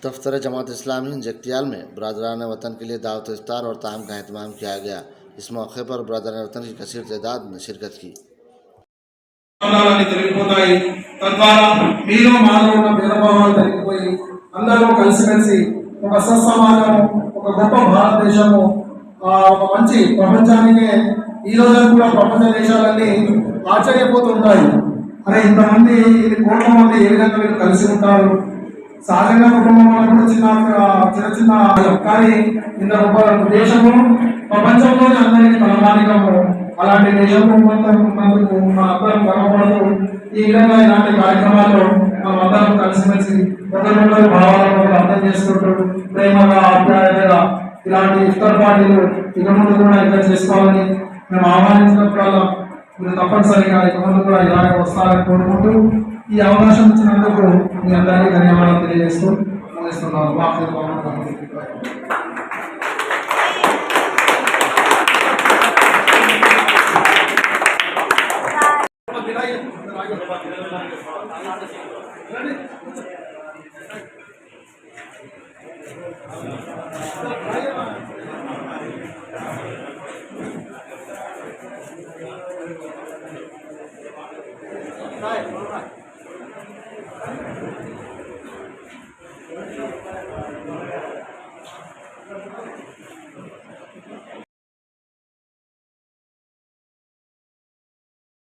दफ्तर जमात इस्लामी जगतियाल में बरदरान वतन के लिए दावत इफ्तार और ताम का अहतमाम किया गया। इस मौके पर बरदरान वतन की कसीर तादाद ने शिरकत की। అరే ఇంతమంది కోట్ల మంది ఏ విధంగా వీళ్ళు కలిసి ఉంటారు. సహజంగా కుటుంబంలో కూడా చిన్న చిన్న కానీ ఇంత గొప్ప దేశము ప్రపంచంలోనే అందరికీ తలమానికము. అలాంటి దేశము ఉన్నందుకు మన అందరం గర్వపడుతూ ఈ విధంగా ఇలాంటి కార్యక్రమాల్లో మనం అందరం కలిసిమెలిసి ఒకరినొకరు భావాలను అర్థం చేసుకుంటూ ప్రేమగా ఆప్యాయతగా ఇలాంటి ఇఫ్తార్ పార్టీలు ఇక ముందు కూడా ఇంకా చేసుకోవాలని మేము ఆహ్వానించినప్పుడల్లా మీరు తప్పనిసరిగా ఇక ముందు కూడా ఇలాగే వస్తారని కోరుకుంటూ ఈ అవకాశం ఇచ్చినందుకు మీ అందరికీ ధన్యవాదాలు తెలియజేస్తూ ముగిస్తున్నాను. Right.